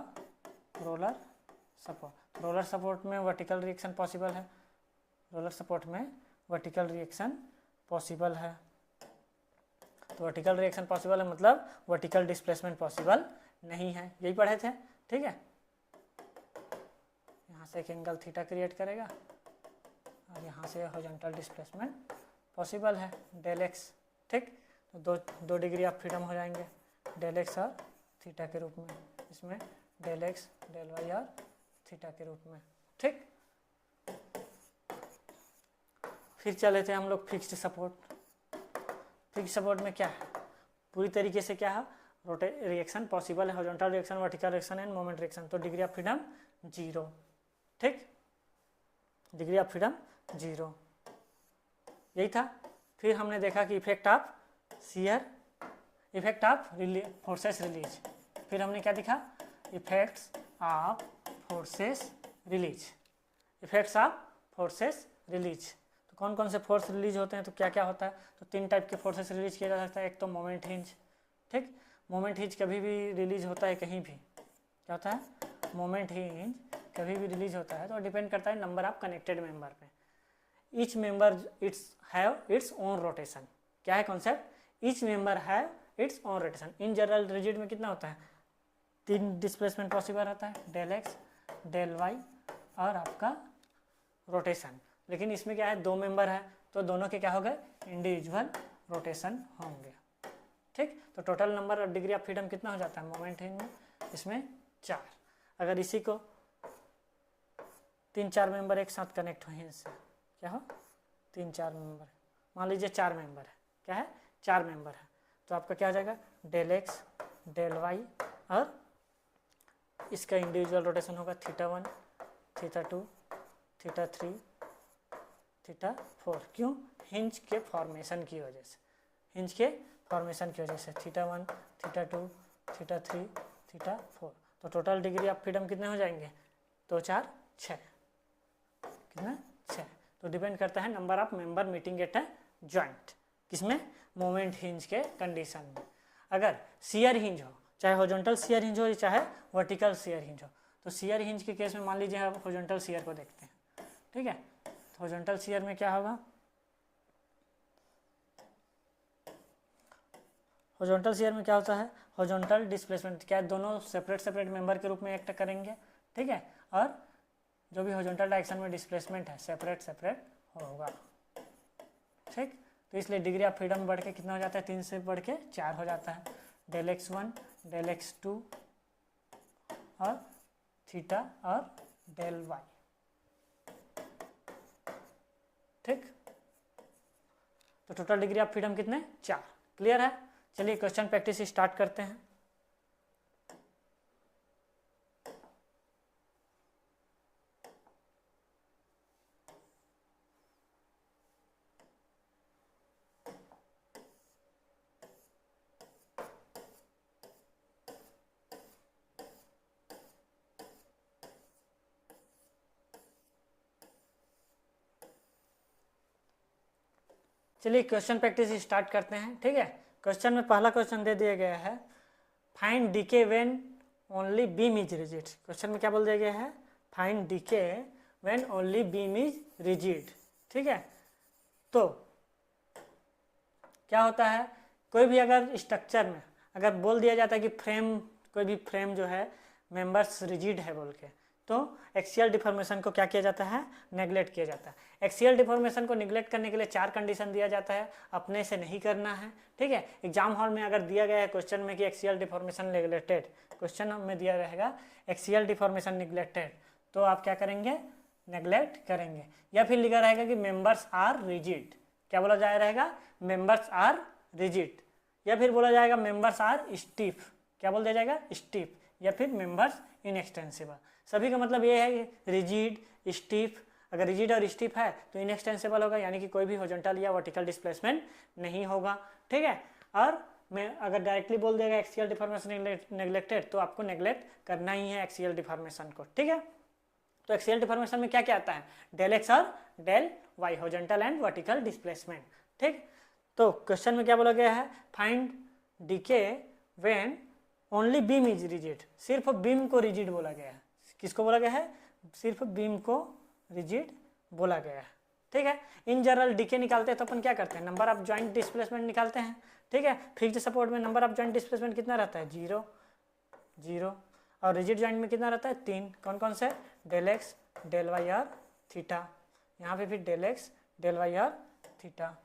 रोलर सपोर्ट में वर्टिकल रिएक्शन पॉसिबल है, रोलर सपोर्ट में वर्टिकल रिएक्शन पॉसिबल है। तो वर्टिकल रिएक्शन पॉसिबल है मतलब वर्टिकल डिस्प्लेसमेंट पॉसिबल नहीं है, यही पढ़े थे, ठीक है। यहाँ से एक एंगल थीटा क्रिएट करेगा और यहाँ से हॉरिजॉन्टल डिस्प्लेसमेंट पॉसिबल है, डेल एक्स, ठीक। तो 2 डिग्री ऑफ फ्रीडम हो जाएंगे डेल एक्स और थीटा के रूप में, इसमें डेल एक्स डेल वाई और थीटा के रूप में, ठीक। फिर चले थे हम लोग फिक्स्ड सपोर्ट। फिक्स्ड सपोर्ट में क्या है, पूरी तरीके से क्या है, रिएक्शन पॉसिबल है, horizontal reaction vertical reaction end moment reaction. तो डिग्री ऑफ फ्रीडम 0, ठीक, डिग्री ऑफ फ्रीडम 0, यही था। फिर हमने देखा कि effect of shear, effect of forces release. फिर हमने क्या देखा, effects of forces release, effects of forces release. तो कौन कौन से फोर्स रिलीज होते हैं, तो क्या क्या होता है, तो 3 टाइप के फोर्सेस रिलीज किया जा सकता है। एक तो मोमेंट हिंज, ठीक, मोमेंट हिंज कभी भी रिलीज होता है कहीं भी, क्या होता है, मोमेंट हिंज कभी भी रिलीज होता है, तो डिपेंड करता है नंबर ऑफ कनेक्टेड मेंबर पे। Each member have its own rotation, क्या है concept, each member have its own rotation. In general rigid में कितना होता है, 3 डिस्प्लेसमेंट पॉसिबल रहता है, डेल एक्स डेल वाई और आपका रोटेशन। लेकिन इसमें क्या है, 2 मेंबर है तो दोनों के क्या हो गए, इंडिविजुअल रोटेशन होंगे, ठीक। तो total number of degree of freedom कितना हो जाता है मोमेंट हिंज में, इसमें 4। अगर इसी को 3-4 मेंबर एक साथ कनेक्ट हो, इससे क्या हो, 3-4 मेंबर, मान लीजिए 4 मेंबर है, क्या है, 4 मेंबर है। तो आपका क्या हो जाएगा, डेल एक्स डेल वाई, और इसका इंडिविजुअल रोटेशन होगा θ1 θ2 θ3 θ4। क्यों, हिंज के फॉर्मेशन की वजह से, हिंज के फॉर्मेशन की वजह से θ1 θ2 θ3 θ4। तो टोटल डिग्री ऑफ फ्रीडम कितने हो जाएंगे, 2 4 6, कितना 6। तो डिपेंड करता है number of member meeting at a joint, किसमें, मोमेंट हिंज के कंडीशन में। अगर शियर हिंज हो, चाहे हॉरिजॉन्टल शियर हिंज हो चाहे वर्टिकल शियर हिंज हो, तो शियर हिंज के केस में मान लीजिए आप हॉरिजॉन्टल शियर को देखते हैं, ठीक है। तो हॉरिजॉन्टल शियर में क्या होगा, हॉरिजॉन्टल शियर में क्या होता है, हॉरिजॉन्टल डिस्प्लेसमेंट, क्या दोनों सेपरेट सेपरेट मेंबर के रूप में एक्ट करेंगे, ठीक है, और जो भी हॉरिजॉन्टल डायरेक्शन में डिस्प्लेसमेंट है सेपरेट सेपरेट होगा, ठीक। तो इसलिए डिग्री ऑफ फ्रीडम बढ़ के कितना हो जाता है, 3 से बढ़ के 4 हो जाता है, डेल x1 डेल x2 और थीटा और डेल y, ठीक। तो टोटल डिग्री ऑफ फ्रीडम कितने, 4। क्लियर है। चलिए क्वेश्चन प्रैक्टिस स्टार्ट करते हैं। चलिए क्वेश्चन प्रैक्टिस स्टार्ट करते हैं, ठीक है। क्वेश्चन में पहला क्वेश्चन दे दिया गया है, find DK when only beam is rigid. Question में क्या बोल दिया गया है, find DK when only beam is rigid, ठीक है। तो क्या होता है, कोई भी अगर स्ट्रक्चर में अगर बोल दिया जाता है कि फ्रेम, कोई भी फ्रेम जो है मेंबर्स रिजिड है बोल के, तो एक्सियल डिफॉर्मेशन को क्या किया जाता है, नेग्लेक्ट किया जाता है। एक्सियल डिफॉर्मेशन को निगलेक्ट करने के लिए 4 कंडीशन दिया जाता है, अपने से नहीं करना है, ठीक है। एग्जाम हॉल में अगर दिया गया है क्वेश्चन में कि एक्सियल डिफॉर्मेशन नेग्लेक्टेड, क्वेश्चन में दिया रहेगा एक्सियल डिफॉर्मेशन निगलेक्टेड, तो आप क्या करेंगे, नेग्लेक्ट करेंगे। या फिर लिखा रहेगा कि मेंबर्स आर रिजिड, क्या बोला जाए रहेगा, मेंबर्स आर रिजिड, या फिर बोला जाएगा मेंबर्स आर स्टीफ, क्या बोल दिया जाएगा, स्टीफ, या फिर मेंबर्स इनएक्सटेंसिबल। सभी का मतलब ये है कि रिजिड स्टीफ, अगर रिजिड और स्टीफ है तो इनएक्सटेंसिबल होगा, यानी कि कोई भी हॉरिजॉन्टल या वर्टिकल डिस्प्लेसमेंट नहीं होगा, ठीक है। और मैं अगर डायरेक्टली बोल देगा एक्सियल डिफॉर्मेशन नेग्लेक्टेड, तो आपको नेग्लेक्ट करना ही है एक्सियल डिफॉर्मेशन को, ठीक है। तो एक्सियल डिफॉर्मेशन में क्या क्या आता है, डेल एक्स और del y, horizontal and vertical displacement, ठीक। तो क्वेश्चन में क्या बोला गया है, find DK when only beam is rigid, सिर्फ बीम को रिजिड बोला गया है। किसको बोला गया है, सिर्फ बीम को रिजिड बोला गया है, ठीक है। इन जनरल डीके निकालते हैं तो अपन क्या करते हैं, नंबर ऑफ जॉइंट डिस्प्लेसमेंट निकालते हैं, ठीक है। फिक्स्ड सपोर्ट में नंबर ऑफ जॉइंट डिस्प्लेसमेंट कितना रहता है, 0 0, और रिजिड जॉइंट में कितना रहता है, 3। कौन कौन से, डेल एक्स डेल वाई और थीटा, यहाँ पे फिर डेल एक्स डेल वाई और थीटा,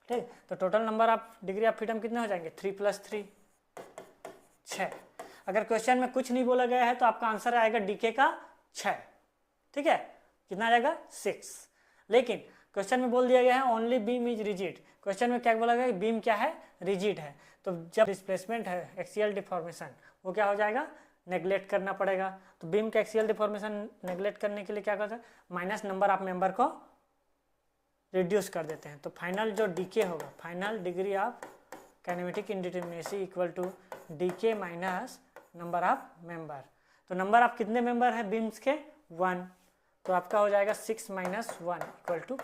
ठीक। तो total number of degree of freedom कितने हो जाएंगे, 3 + 3 6। अगर क्वेश्चन में कुछ नहीं बोला गया है तो आपका आंसर आएगा डीके का 6, ठीक है। कितना आ जाएगा, 6। लेकिन क्वेश्चन में बोल दिया गया है only beam is rigid, question में क्या बोला गया है, बीम क्या है, रिजिड है, तो जब डिस्प्लेसमेंट है एक्सियल डिफॉर्मेशन, वो क्या हो जाएगा, नेग्लेक्ट करना पड़ेगा। तो बीम का एक्सियल डिफॉर्मेशन नेग्लेक्ट करने के लिए क्या करते हैं, माइनस नंबर ऑफ मेंबर को रिड्यूस कर देते हैं। तो फाइनल जो डीके होगा, final degree of kinematic indeterminacy equal to DK minus number of member. तो नंबर ऑफ कितने मेंबर है बीम्स के, 1, तो आपका हो जाएगा 6 - 1 = 5। तो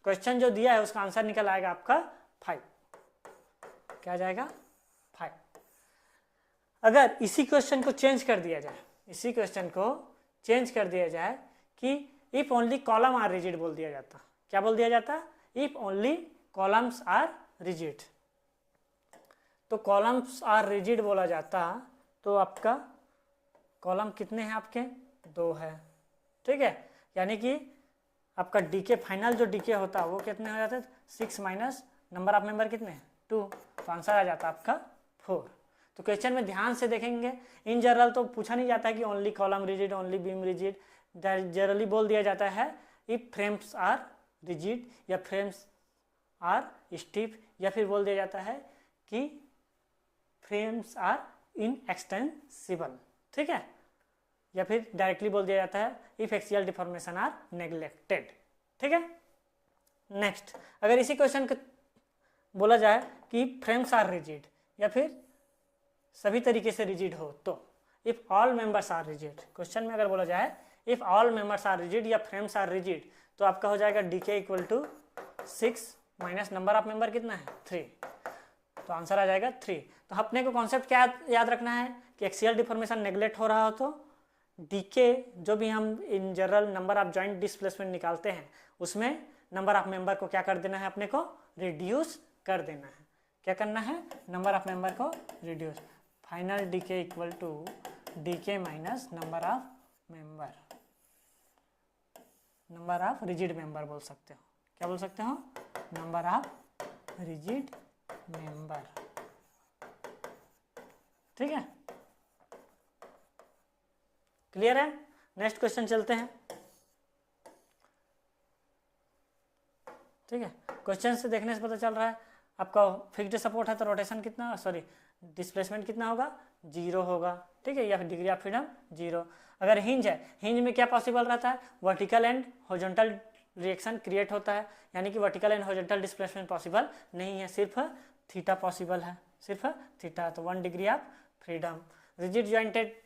क्वेश्चन जो दिया है उसका आंसर निकल आएगा आपका 5, क्या आ जाएगा, 5। अगर इसी क्वेश्चन को चेंज कर दिया जाए, इसी क्वेश्चन को चेंज कर दिया जाए कि if only column are rigid बोल दिया जाता, क्या बोल दिया जाता, if only columns are rigid, तो कॉलम्स आर रिजिड बोला जाता, तो आपका कॉलम कितने हैं, आपके 2 है, ठीक है। यानी कि आपका डीके फाइनल जो डीके होता है वो कितने हो जाते हैं, 6 - नंबर ऑफ मेंबर कितने हैं, 2, तो आंसर आ जाता है आपका 4। तो क्वेश्चन में ध्यान से देखेंगे, इन जनरल तो पूछा नहीं जाता है कि only column rigid only beam rigid, generally बोल दिया जाता है इफ फ्रेम्स आर रिजिड या फ्रेम्स आर स्टीफ, या फिर बोल दिया जाता है कि फ्रेम्स आर इनएक्सटेंसिबल, ठीक है, या फिर डायरेक्टली बोल दिया जाता है if axial deformation are neglected, ठीक है। नेक्स्ट, अगर इसी क्वेश्चन को बोला जाए कि फ्रेम्स आर रिजिड या फिर सभी तरीके से रिजिड हो, तो if all members are rigid, question में अगर बोला जाए if all members are rigid या फ्रेम्स आर रिजिड, तो आपका हो जाएगा DK equal to 6 minus number of member कितना है 3, तो आंसर आ जाएगा 3। तो अपने को कॉन्सेप्ट क्या याद रखना है कि एक्सियल डिफॉर्मेशन नेग्लेक्ट हो रहा हो तो डीके, जो भी हम in general number of joint displacement निकालते हैं उसमें नंबर ऑफ मेंबर को क्या कर देना है, अपने को रिड्यूस कर देना है। क्या करना है, नंबर ऑफ मेंबर को reduce. Final DK equal to DK minus number of member, number of rigid member बोल सकते हो। क्या बोल सकते हो, नंबर ऑफ रिजिड मेंबर, ठीक है, क्लियर है। नेक्स्ट क्वेश्चन चलते हैं, ठीक है। क्वेश्चन से देखने से पता चल रहा है आपका फिक्स्ड सपोर्ट है तो रोटेशन कितना, सॉरी डिस्प्लेसमेंट कितना होगा, 0 होगा, ठीक है, या फिर डिग्री ऑफ फ्रीडम 0। अगर हिंज है, हिंज में क्या पॉसिबल रहता है, vertical and horizontal reaction create होता है, यानी कि vertical and horizontal displacement possible नहीं है, सिर्फ थीटा पॉसिबल है, सिर्फ थीटा, तो 1 degree of freedom. Rigid jointed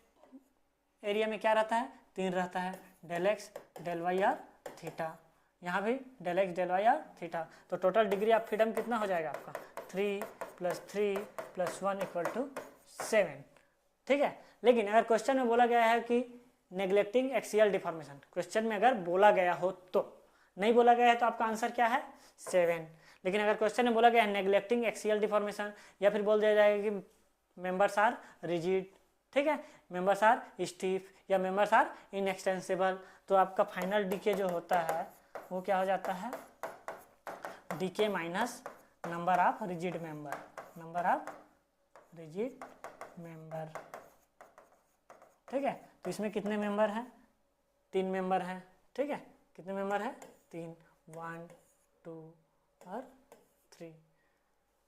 area में क्या रहता है, 3 रहता है, डेल एक्स डेल वाई और थीटा, यहाँ भी डेल एक्स डेल वाई और थीटा, तो टोटल डिग्री ऑफ फ्रीडम कितना हो जाएगा आपका 3 + 1 = 7, ठीक है। लेकिन अगर क्वेश्चन में बोला गया है कि नेग्लेक्टिंग एक्सियल डिफॉर्मेशन, क्वेश्चन में अगर बोला गया हो तो, नहीं बोला गया है तो आपका आंसर क्या है 7। लेकिन अगर क्वेश्चन में बोला गया है नेग्लेक्टिंग एक्सियल डिफॉर्मेशन, या फिर बोल दिया जाएगा कि मेंबर्स आर रिजिड, ठीक है, मेंबर्स आर स्टीफ या मेंबर्स आर इनएक्सटेंसिबल, तो आपका फाइनल डीके जो होता है वो क्या हो जाता है, DK minus number of rigid member, number of rigid member, ठीक है। तो इसमें कितने मेंबर हैं, 3 मेंबर हैं, ठीक है, कितने मेंबर हैं 3, 1 2 और 3,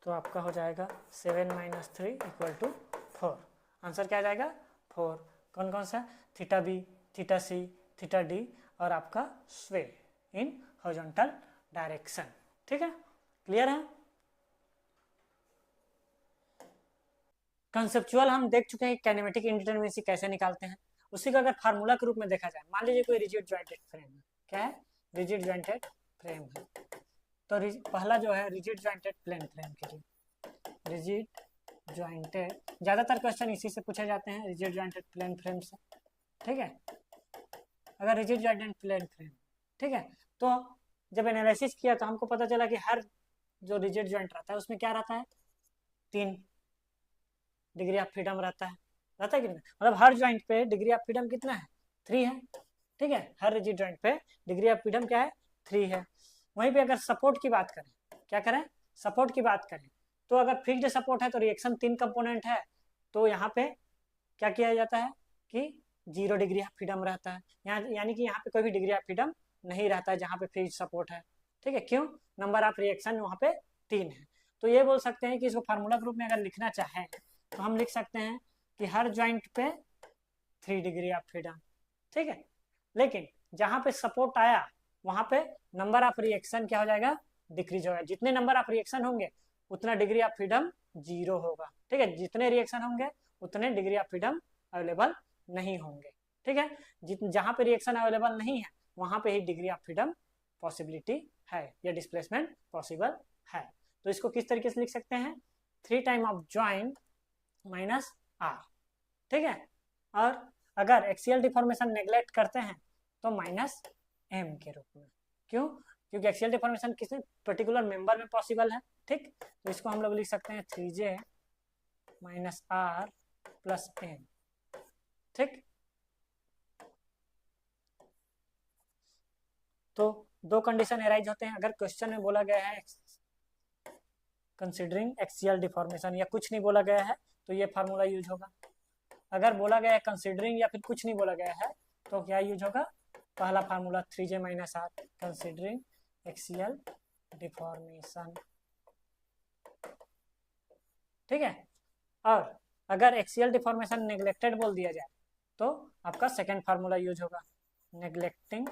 तो आपका हो जाएगा 7 - 3 = 4। आंसर क्या आ जाएगा 4। कौन कौन सा, थीटा बी, थीटा सी, थीटा डी और आपका स्वे इन हॉरिजॉन्टल डायरेक्शन, ठीक है, क्लियर है। कंसेप्चुअल हम देख चुके हैं काइनेमेटिक इंडिटरमिनेसी कैसे निकालते हैं, उसी का अगर फार्मूला के रूप में देखा जाए, मान लीजिए कोई रिजिड जॉइंटेड फ्रेम है, क्या है, रिजिड जॉइंटेड फ्रेम है, तो पहला जो है रिजिड जॉइंटेड प्लेन फ्रेम के लिए, रिजिड जॉइंटेड, ज्यादातर क्वेश्चन इसी से पूछे जाते हैं, रिजिड जॉइंटेड प्लेन फ्रेम से, ठीक है। अगर रिजिड जॉइंटेड प्लेन फ्रेम, ठीक है, तो जब एनालिसिस किया तो हमको पता चला कि हर जो रिजिड जॉइंट रहता है उसमें क्या रहता है, 3 डिग्री ऑफ फ्रीडम रहता है कि नहीं, मतलब हर जॉइंट पे डिग्री ऑफ फ्रीडम कितना है 3 है, ठीक है, हर रिजिड जॉइंट पे डिग्री ऑफ फ्रीडम क्या है 3 है। वहीं पे अगर सपोर्ट की बात करें, क्या करें, सपोर्ट की बात करें, तो अगर फिक्स्ड सपोर्ट है तो रिएक्शन 3 कंपोनेंट है, तो यहाँ पे क्या किया जाता है कि 0 डिग्री ऑफ फ्रीडम रहता है, यहाँ यानी कि यहाँ पे कोई भी डिग्री ऑफ फ्रीडम नहीं रहता है जहाँ पे फिक्स्ड सपोर्ट है, ठीक है, क्यों, नंबर ऑफ रिएक्शन वहाँ पे 3 है। तो ये बोल सकते हैं कि इसको फार्मूला के रूप में अगर लिखना चाहें तो हम लिख सकते हैं कि हर जॉइंट पे 3 डिग्री ऑफ फ्रीडम, ठीक है, लेकिन जहां पे सपोर्ट आया वहां पे नंबर ऑफ रिएक्शन क्या हो जाएगा, डिक्रीज होगा, जितने नंबर ऑफ रिएक्शन होंगे उतना डिग्री ऑफ फ्रीडम 0 होगा, ठीक है, जितने रिएक्शन होंगे उतने डिग्री ऑफ फ्रीडम अवेलेबल नहीं होंगे, ठीक है, जहां पे रिएक्शन अवेलेबल नहीं है वहां पे ही डिग्री ऑफ फ्रीडम पॉसिबिलिटी है या डिस्प्लेसमेंट पॉसिबल है। तो इसको किस तरीके से लिख सकते हैं, 3 time of joint minus R, ठीक है, और अगर एक्सियल डिफॉर्मेशन नेग्लेक्ट करते हैं तो माइनस एम के रूप में, क्यों, क्योंकि एक्सियल डिफॉर्मेशन किसी पर्टिकुलर मेंबर में पॉसिबल है, ठीक, तो इसको हम लोग लिख सकते हैं 3J - R + M, ठीक। तो 2 कंडीशन एराइज होते हैं, अगर क्वेश्चन में बोला गया है कंसिडरिंग एक्सियल डिफॉर्मेशन या कुछ नहीं बोला गया है तो ये फार्मूला यूज होगा, अगर बोला गया है कंसिडरिंग या फिर कुछ नहीं बोला गया है तो क्या यूज होगा, पहला formula 3J - R considering axial deformation, ठीक है। और अगर एक्सियल डिफॉर्मेशन नेग्लेक्टेड बोल दिया जाए तो आपका सेकेंड फार्मूला यूज होगा, नेग्लेक्टिंग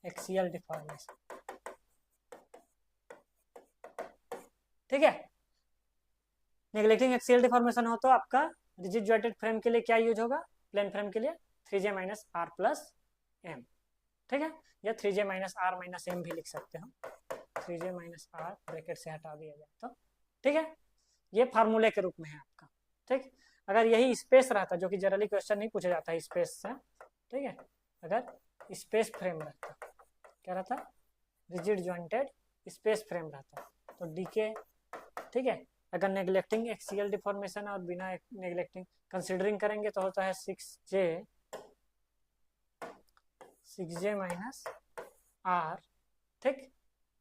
एक्सियल डिफॉर्मेशन, ठीक है। नेग्लेक्टिंग एक्सियल डिफॉर्मेशन हो तो आपका रिजिड जॉइंटेड फ्रेम के लिए क्या यूज होगा, प्लेन फ्रेम के लिए 3j minus are plus M, ठीक है, या 3j minus R minus M भी लिख सकते हो, 3j माइनस आर ब्रैकेट से हटा दिया जाए तो, ठीक है। ये फार्मूले के रूप में है आपका, ठीक। अगर यही स्पेस रहता, जो कि जनरली क्वेश्चन नहीं पूछा जाता है स्पेस से, ठीक है, अगर स्पेस फ्रेम रहता, क्या रहता, रिजिड जॉइंटेड स्पेस फ्रेम रहता, तो डीके, ठीक है। अगर नेग्लेक्टिंग एक्सियल डिफॉर्मेशन और बिना नेग्लेक्टिंग कंसीडरिंग करेंगे तो होता है 6j माइनस आर, ठीक।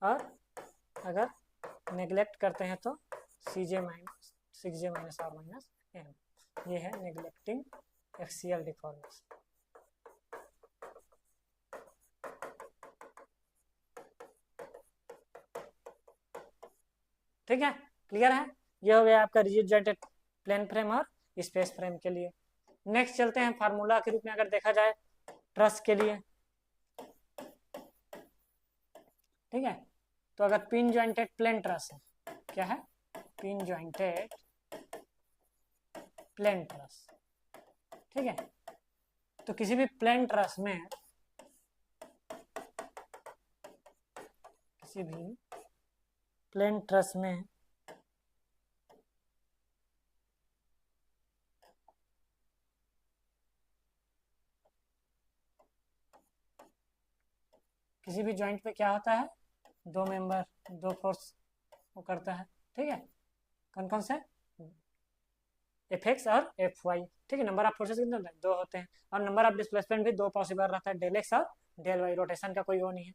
और अगर नेग्लेक्ट करते हैं तो 6j minus R minus M, ये है नेग्लेक्टिंग एक्सियल डिफॉर्मेशन, ठीक है। क्लियर है, ये हो गया आपका रिजिड जॉइंटेड प्लेन फ्रेम और स्पेस फ्रेम के लिए। नेक्स्ट चलते हैं फार्मूला के रूप में अगर देखा जाए ट्रस के लिए, ठीक है। तो अगर पिन जॉइंटेड प्लेन ट्रस है, क्या है, पिन जॉइंटेड प्लेन ट्रस, ठीक है। तो किसी भी प्लेन ट्रस में, किसी भी प्लेन ट्रस में किसी भी जॉइंट पे क्या होता है, दो मेंबर, दो फोर्स वो करता है, ठीक है। कौन कौन से, Fx और Fy, ठीक है। नंबर ऑफ फोर्सेस कितने होते हैं, दो होते हैं, और नंबर ऑफ डिस्प्लेसमेंट भी दो पॉसिबल रहता है, डेल एक्स और डेल वाई, रोटेशन का कोई वो नहीं है।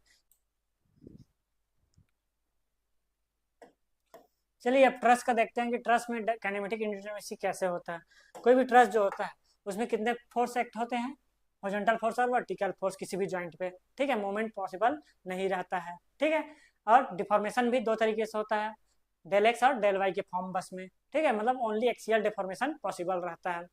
चलिए अब ट्रस का देखते हैं कि ट्रस में काइनेमेटिक इंडिटरमिनेसी कैसे होता है। कोई भी ट्रस जो होता है उसमें कितने फोर्स एक्ट होते हैं, हॉरिजॉन्टल फोर्स और वर्टिकल फोर्स किसी भी जॉइंट पे, ठीक है। मूवमेंट पॉसिबल नहीं रहता है, ठीक है। और डिफॉर्मेशन भी दो तरीके से होता है, डेल एक्स और डेल वाई के फॉर्म बस में, ठीक है। मतलब ओनली एक्सियल डिफॉर्मेशन पॉसिबल रहता है,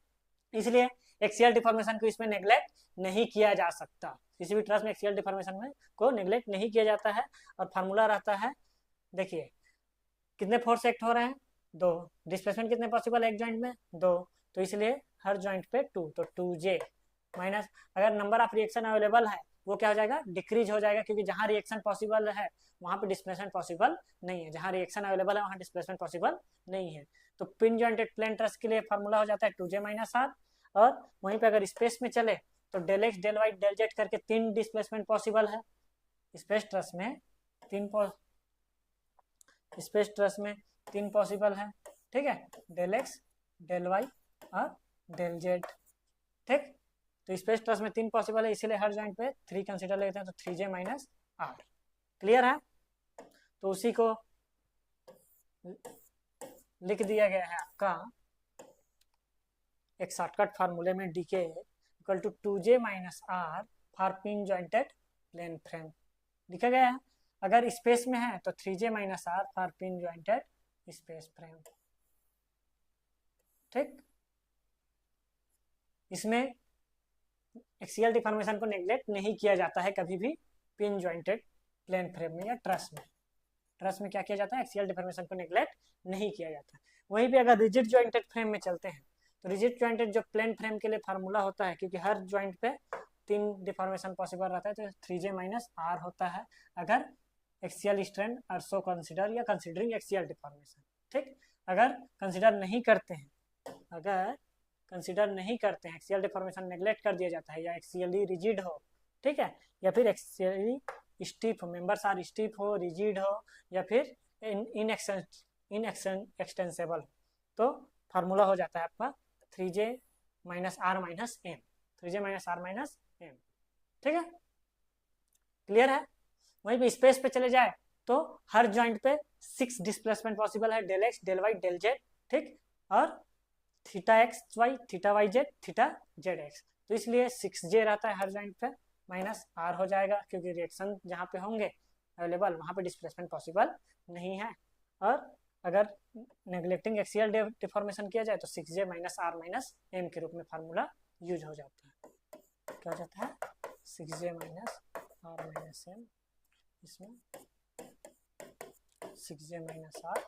इसलिए एक्सियल डिफॉर्मेशन को इसमें नेग्लेक्ट नहीं किया जा सकता। किसी भी ट्रस में एक्सियल डिफॉर्मेशन में को नेग्लेक्ट नहीं किया जाता है। और फार्मूला रहता है, देखिए कितने फोर्स एक्ट हो रहे हैं, दो, डिस्प्लेसमेंट कितने पॉसिबल है एक जॉइंट में, दो, तो इसलिए हर जॉइंट पे 2, तो 2j माइनस, अगर नंबर ऑफ रिएक्शन अवेलेबल है वो क्या हो जाएगा, डिक्रीज हो जाएगा, क्योंकि जहां रिएक्शन पॉसिबल है वहां पे डिस्प्लेसमेंट पॉसिबल नहीं है, जहां रिएक्शन अवेलेबल है वहां डिस्प्लेसमेंट पॉसिबल नहीं है। तो पिन जॉइंटेड प्लेन ट्रस के लिए फार्मूला हो जाता है 2j माइनस आर, और वहीं पे अगर स्पेस में चले तो del x del Y del z करके 3 डिस्प्लेसमेंट पॉसिबल है स्पेस ट्रस में, स्पेस ट्रस में 3 पॉसिबल है, ठीक है, डेल एक्स डेल वाई और डेल जेड, ठीक। तो स्पेस ट्रस में 3 पॉसिबल है, इसीलिए हर जॉइंट पे 3 कंसीडर लेते हैं, तो 3j माइनस आर, क्लियर है। तो उसी को लिख दिया गया है आपका एक शॉर्टकट फार्मूले में, DK equal to 2j minus R for pin jointed plane frame लिखा गया है। अगर स्पेस में है तो 3j minus R for pin jointed space frame, ठीक। इसमें एक्सियल डिफॉर्मेशन को नेग्लेक्ट नहीं किया जाता है कभी भी पिन जॉइंटेड प्लेन फ्रेम में या ट्रस में। ट्रस में क्या किया जाता है, एक्सियल डिफॉर्मेशन को नेग्लेक्ट नहीं किया जाता। वहीं पे अगर रिजिड जॉइंटेड फ्रेम में चलते हैं तो रिजिड जॉइंटेड जो प्लेन फ्रेम के लिए फार्मूला होता है, क्योंकि हर जॉइंट पे 3 डिफॉर्मेशन पॉसिबल रहता है, तो 3j माइनस आर होता है अगर एक्सियल स्ट्रेन और सो कंसिडर या कंसिडरिंग एक्सियल डिफॉर्मेशन, ठीक। अगर कंसिडर नहीं करते हैं, अगर कंसिडर नहीं करते हैं, एक्सियल डिफॉर्मेशन नेग्लेक्ट कर दिया जाता है, या एक्सियली रिजिड हो, ठीक है, या फिर एक्सियली स्टीफ हो, मेंबर्स आर स्टीफ हो, रिजिड हो, या फिर इन एक्सटेंसेबल, तो फार्मूला हो जाता है आपका 3j minus R minus M, 3j minus R minus M, ठीक है, क्लियर है। वहीं पे स्पेस पे चले जाए तो हर जॉइंट पे 6 डिस्प्लेसमेंट पॉसिबल है, del x del Y del Z, ठीक, और theta x Y theta Y Z theta Z X, तो इसलिए 6j रहता है हर जॉइंट पे, माइनस आर हो जाएगा, क्योंकि रिएक्शन जहाँ पे होंगे अवेलेबल वहाँ पे डिस्प्लेसमेंट पॉसिबल नहीं है। और अगर नेग्लेक्टिंग एक्सियल डिफॉर्मेशन किया जाए तो 6j minus R minus M के रूप में फार्मूला यूज हो जाता है। क्या हो जाता है? 6j minus R minus M, इसमें 6j माइनस आर